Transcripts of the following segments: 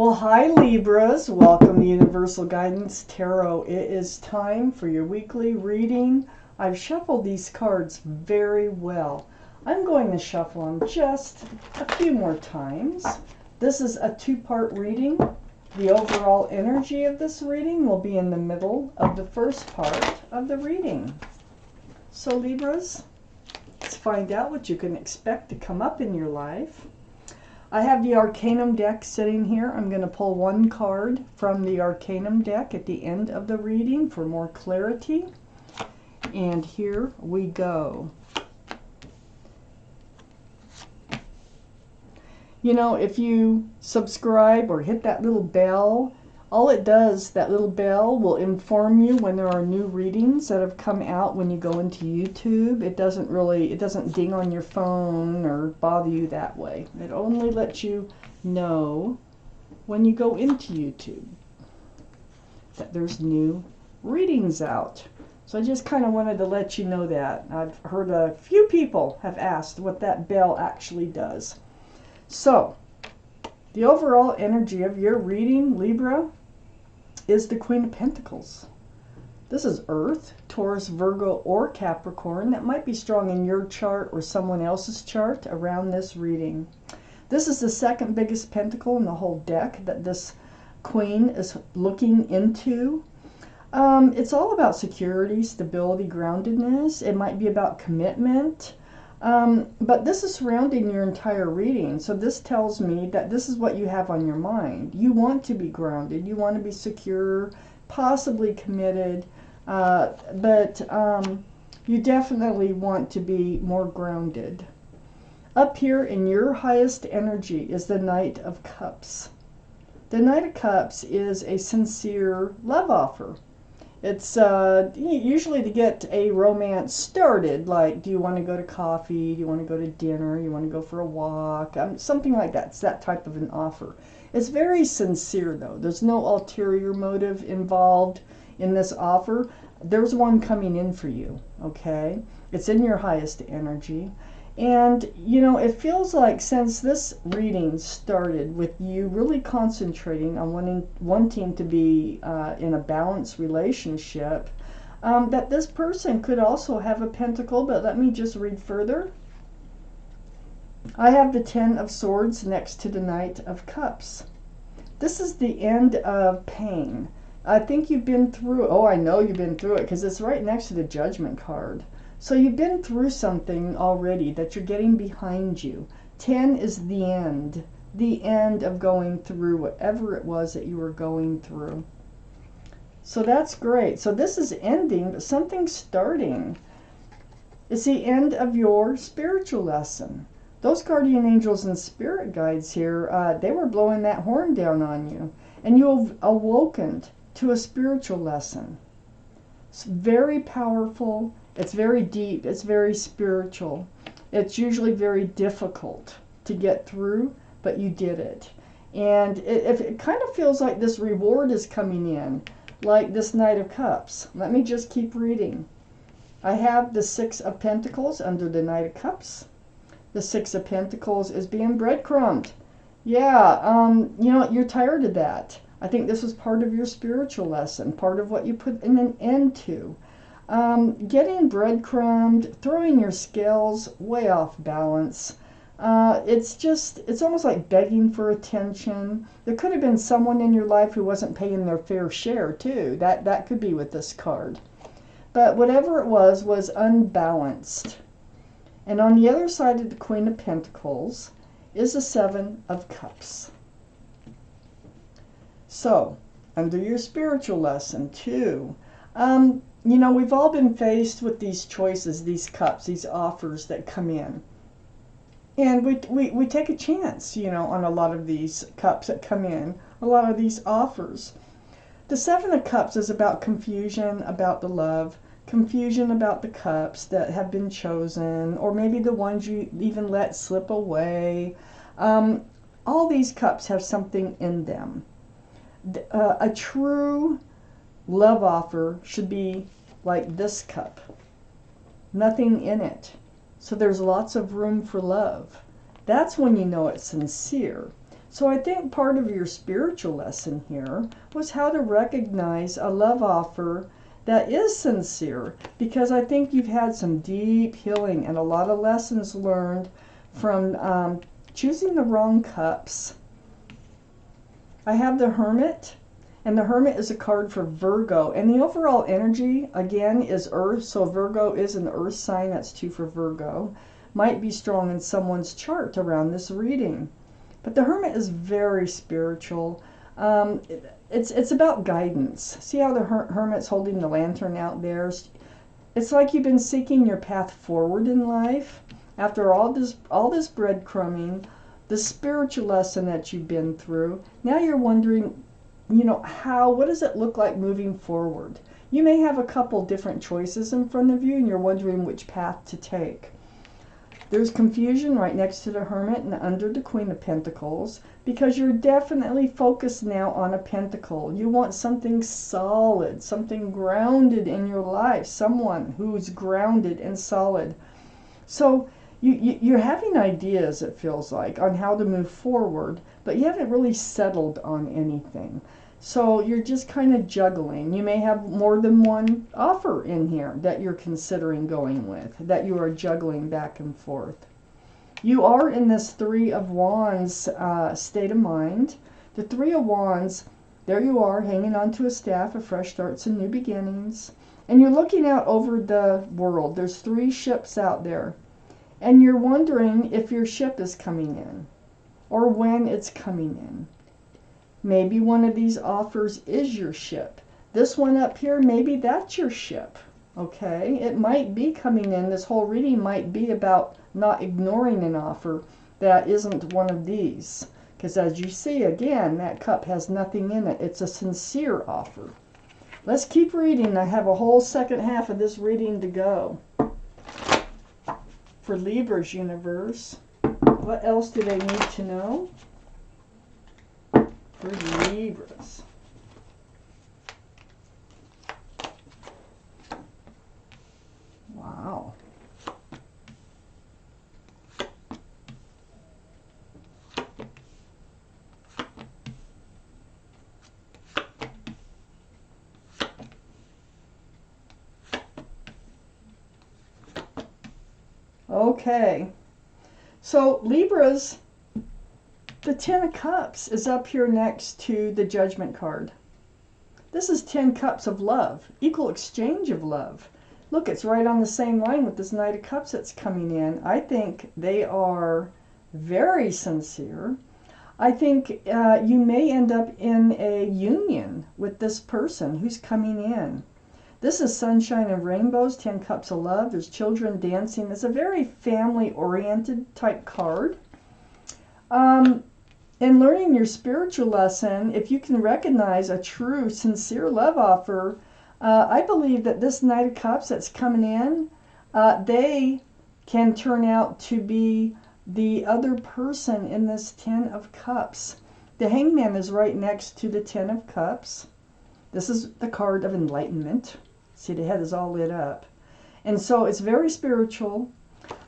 Well, hi Libras. Welcome to Universal Guidance Tarot. It is time for your weekly reading. I've shuffled these cards very well. I'm going to shuffle them just a few more times. This is a two-part reading. The overall energy of this reading will be in the middle of the first part of the reading. So Libras, let's find out what you can expect to come up in your life. I have the Arcanum deck sitting here. I'm going to pull one card from the Arcanum deck at the end of the reading for more clarity. And here we go. You know, if you subscribe or hit that little bell, all it does, that little bell will inform you when there are new readings that have come out when you go into YouTube. It doesn't ding on your phone or bother you that way. It only lets you know when you go into YouTube that there's new readings out. So I just kind of wanted to let you know that. I've heard a few people have asked what that bell actually does. So, the overall energy of your reading, Libra, is the Queen of Pentacles. This is Earth, Taurus, Virgo, or Capricorn. That might be strong in your chart or someone else's chart around this reading. This is the second biggest pentacle in the whole deck that this Queen is looking into. It's all about security, stability, groundedness. It might be about commitment. But this is surrounding your entire reading. So this tells me that this is what you have on your mind. You want to be grounded. You want to be secure, possibly committed. But you definitely want to be more grounded. Up here in your highest energy is the Knight of Cups. The Knight of Cups is a sincere love offer. It's usually to get a romance started, like, do you want to go to coffee, do you want to go to dinner, you want to go for a walk, something like that. It's that type of an offer. It's very sincere, though. There's no ulterior motive involved in this offer. There's one coming in for you, okay? It's in your highest energy. And, you know, it feels like since this reading started with you really concentrating on wanting to be in a balanced relationship, that this person could also have a pentacle, but let me just read further. I have the Ten of Swords next to the Knight of Cups. This is the end of pain. I think you've been through, oh, I know you've been through it because it's right next to the Judgment card. So you've been through something already that you're getting behind you. 10 is the end of going through whatever it was that you were going through. So that's great. So this is ending, but something's starting. It's the end of your spiritual lesson. Those guardian angels and spirit guides here, they were blowing that horn down on you. And you've awoken to a spiritual lesson. It's very powerful. It's very deep. It's very spiritual. It's usually very difficult to get through, but you did it. And it kind of feels like this reward is coming in, like this Knight of Cups. Let me just keep reading. I have the Six of Pentacles under the Knight of Cups. The Six of Pentacles is being breadcrumbed. Yeah, you know, you're tired of that. I think this was part of your spiritual lesson, part of what you put an end to. Getting breadcrumbed, throwing your scales way off balance. It's almost like begging for attention. There could have been someone in your life who wasn't paying their fair share too. That could be with this card. But whatever it was unbalanced. And on the other side of the Queen of Pentacles is the Seven of Cups. So, under your spiritual lesson too, you know, we've all been faced with these choices, these cups, these offers that come in. And we take a chance, you know, on a lot of these cups that come in, a lot of these offers. The Seven of Cups is about confusion about the love, confusion about the cups that have been chosen, or maybe the ones you even let slip away. All these cups have something in them. A true love offer should be like this cup. Nothing in it. So there's lots of room for love. That's when you know it's sincere. So I think part of your spiritual lesson here was how to recognize a love offer that is sincere, because I think you've had some deep healing and a lot of lessons learned from choosing the wrong cups. I have the Hermit, and the Hermit is a card for Virgo, and the overall energy again is Earth, so Virgo is an Earth sign. That's 2 for Virgo. Might be strong in someone's chart around this reading. But the Hermit is very spiritual. It's about guidance. See how the Hermit's holding the lantern out there? It's like you've been seeking your path forward in life. After all this breadcrumbing, the spiritual lesson that you've been through, now you're wondering, what does it look like moving forward? You may have a couple different choices in front of you, and you're wondering which path to take. There's confusion right next to the Hermit and under the Queen of Pentacles, because you're definitely focused now on a pentacle. You want something solid, something grounded in your life, someone who's grounded and solid. So you're having ideas, it feels like, on how to move forward, but you haven't really settled on anything. So you're just kind of juggling. You may have more than one offer in here that you're considering going with, that you are juggling back and forth. You are in this 3 of Wands state of mind. The 3 of Wands, there you are, hanging onto a staff of fresh starts and new beginnings. And you're looking out over the world. There's 3 ships out there. And you're wondering if your ship is coming in, or when it's coming in. Maybe one of these offers is your ship. This one up here, maybe that's your ship. Okay? It might be coming in. This whole reading might be about not ignoring an offer that isn't one of these. Because as you see, again, that cup has nothing in it. It's a sincere offer. Let's keep reading. I have a whole second half of this reading to go. For Libra's universe, what else do they need to know? For Libras. Wow. Okay. So Libras, the 10 of Cups is up here next to the Judgment card. This is 10 cups of love, equal exchange of love. Look, it's right on the same line with this Knight of Cups that's coming in. I think they are very sincere. I think you may end up in a union with this person who's coming in. This is Sunshine and Rainbows, 10 cups of love. There's children dancing. It's a very family-oriented type card. In learning your spiritual lesson, if you can recognize a true, sincere love offer, I believe that this Knight of Cups that's coming in, they can turn out to be the other person in this 10 of Cups. The Hangman is right next to the 10 of Cups. This is the card of enlightenment. See, the head is all lit up. And so it's very spiritual.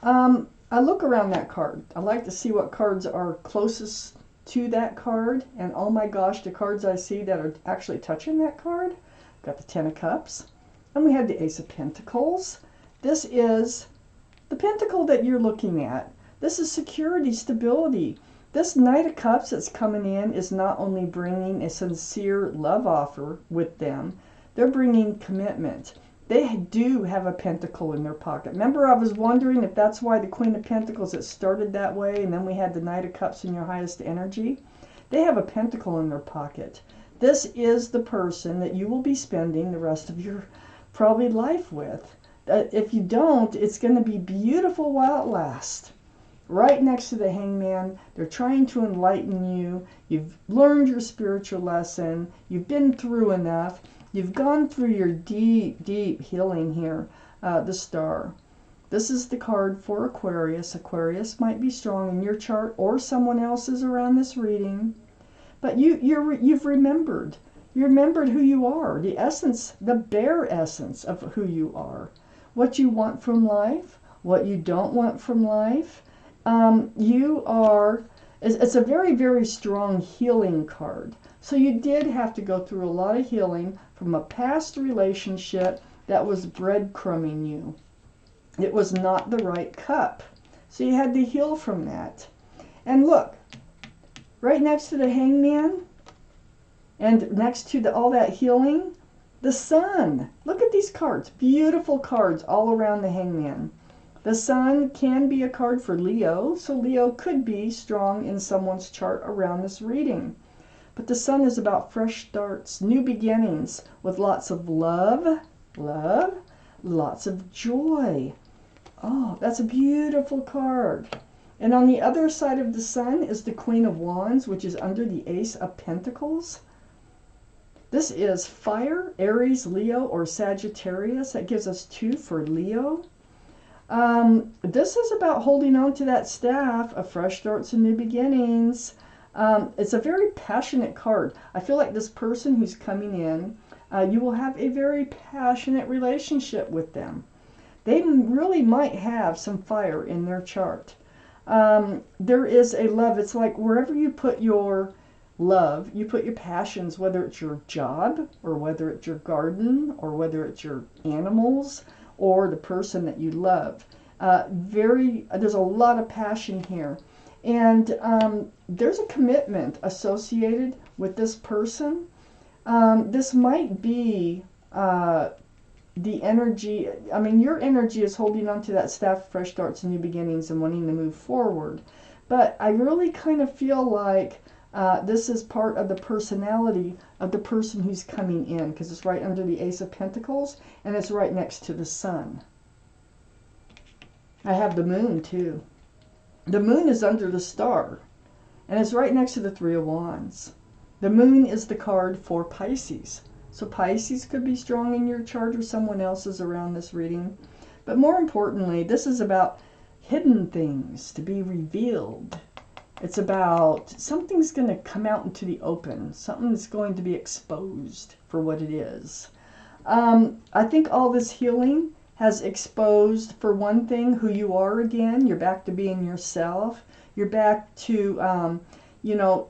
I look around that card. I like to see what cards are closest to that card. And oh my gosh, the cards I see that are actually touching that card. Got the 10 of Cups. And we have the Ace of Pentacles. This is the pentacle that you're looking at. This is security, stability. This Knight of Cups that's coming in is not only bringing a sincere love offer with them, they're bringing commitment. They do have a pentacle in their pocket. Remember, I was wondering if that's why the Queen of Pentacles, it started that way, and then we had the Knight of Cups in your highest energy. They have a pentacle in their pocket. This is the person that you will be spending the rest of your probably life with. If you don't, it's going to be beautiful while it lasts. Right next to the Hangman, they're trying to enlighten you. You've learned your spiritual lesson. You've been through enough. You've gone through your deep, deep healing here, the Star. This is the card for Aquarius. Aquarius might be strong in your chart or someone else's around this reading. But you've remembered. You remembered who you are, the essence, the bare essence of who you are. What you want from life, what you don't want from life. You are It's a very, very strong healing card. So you did have to go through a lot of healing from a past relationship that was breadcrumbing you. It was not the right cup. So you had to heal from that. And look, right next to the Hangman and next to all that healing, the Sun. Look at these cards. Beautiful cards all around the Hangman. The Sun can be a card for Leo, so Leo could be strong in someone's chart around this reading. But the Sun is about fresh starts, new beginnings, with lots of love, lots of joy. Oh, that's a beautiful card. And on the other side of the Sun is the Queen of Wands, which is under the Ace of Pentacles. This is fire, Aries, Leo, or Sagittarius. That gives us 2 for Leo. This is about holding on to that staff of fresh starts and new beginnings. It's a very passionate card. I feel like this person who's coming in, you will have a very passionate relationship with them. They really might have some fire in their chart. There is a love. It's like wherever you put your love, you put your passions, whether it's your job or whether it's your garden or whether it's your animals or the person that you love. There's a lot of passion here. And there's a commitment associated with this person. This might be the energy. I mean, your energy is holding on to that staff, fresh starts and new beginnings, and wanting to move forward. But I really kind of feel like this is part of the personality of the person who's coming in, because it's right under the Ace of Pentacles and it's right next to the Sun. I have the Moon too. The Moon is under the Star and it's right next to the Three of Wands. The Moon is the card for Pisces. So Pisces could be strong in your chart or someone else's around this reading. But more importantly, this is about hidden things to be revealed. It's about something's going to come out into the open. Something that's going to be exposed for what it is. I think all this healing has exposed, for one thing, who you are again. You're back to being yourself. You're back to, you know,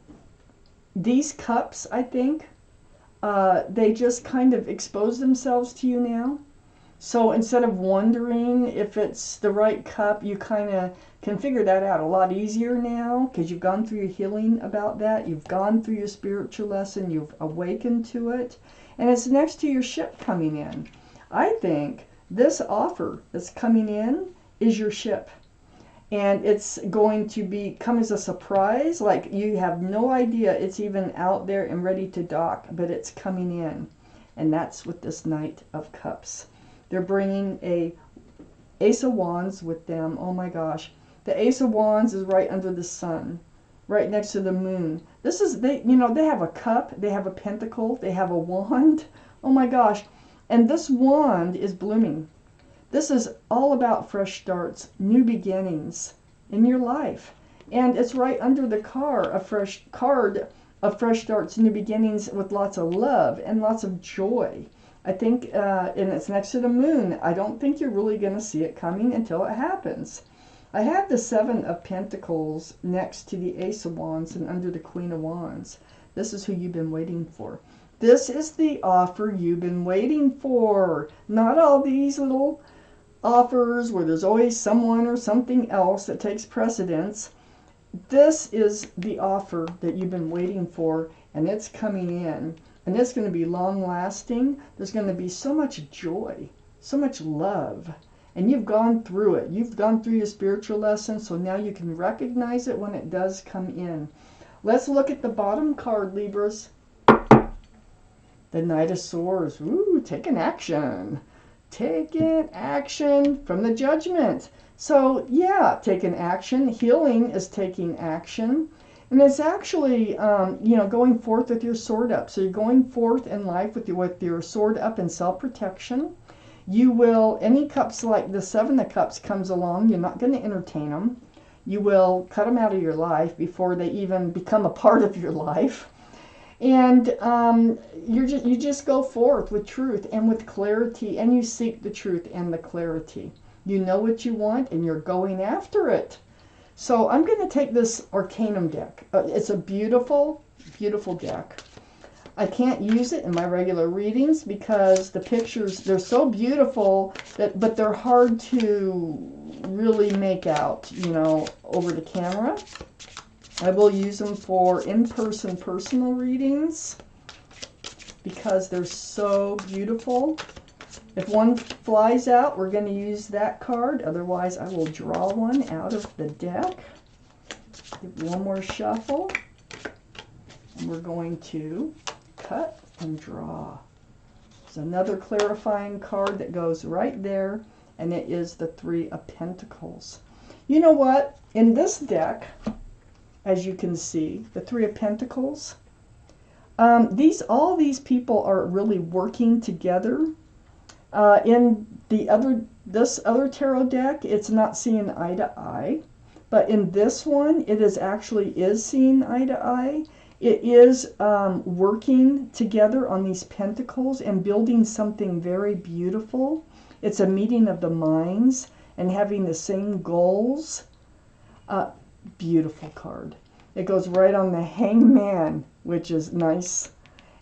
these cups, I think, they just kind of expose themselves to you now. So instead of wondering if it's the right cup, you kind of can figure that out a lot easier now because you've gone through your healing about that. You've gone through your spiritual lesson. You've awakened to it. And it's next to your ship coming in. I think this offer that's coming in is your ship. And it's going to come as a surprise. Like you have no idea it's even out there and ready to dock, but it's coming in. And that's with this Knight of Cups. They're bringing a Ace of Wands with them. Oh my gosh. The Ace of Wands is right under the Sun, right next to the Moon. This is, they have a cup, they have a pentacle, they have a wand. Oh my gosh. And this wand is blooming. This is all about fresh starts, new beginnings in your life. And it's right under the card of fresh starts, new beginnings with lots of love and lots of joy. I think, and it's next to the Moon. I don't think you're really going to see it coming until it happens. I have the Seven of Pentacles next to the Ace of Wands and under the Queen of Wands. This is who you've been waiting for. This is the offer you've been waiting for. Not all these little offers where there's always someone or something else that takes precedence. This is the offer that you've been waiting for, and it's coming in. And it's going to be long-lasting. There's going to be so much joy, so much love. And you've gone through it. You've gone through your spiritual lesson, so now you can recognize it when it does come in. Let's look at the bottom card, Libras. The Knight of Swords. Ooh, taking action. Taking action from the Judgment. So, yeah, taking action. Healing is taking action. And it's actually, going forth with your sword up. So you're going forth in life with your sword up in self-protection. You will, any cups like the Seven of Cups comes along, you're not going to entertain them. You will cut them out of your life before they even become a part of your life. And you just go forth with truth and with clarity, and you seek the truth and the clarity. You know what you want, and you're going after it. So I'm going to take this Arcanum deck. It's a beautiful, beautiful deck. I can't use it in my regular readings because the pictures, they're so beautiful, but they're hard to really make out, you know, over the camera. I will use them for in-person personal readings because they're so beautiful. If one flies out, we're going to use that card. Otherwise, I will draw one out of the deck. Give one more shuffle. And we're going to cut and draw. There's another clarifying card that goes right there, and it is the Three of Pentacles. You know what? In this deck, as you can see, the Three of Pentacles, all these people are really working together. In this other tarot deck, it's not seeing eye to eye, but in this one, it is seeing eye to eye. It is working together on these pentacles and building something very beautiful. It's a meeting of the minds and having the same goals. Beautiful card. It goes right on the Hangman, which is nice,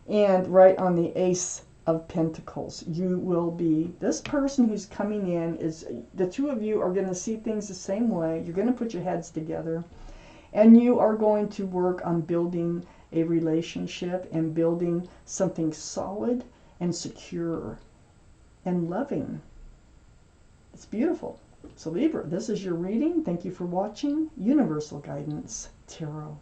and right on the Ace of Pentacles. You will be, this person who's coming in, is the two of you are going to see things the same way. You're going to put your heads together, and you are going to work on building a relationship and building something solid and secure and loving. It's beautiful. So Libra, this is your reading. Thank you for watching. Universal Guidance Tarot.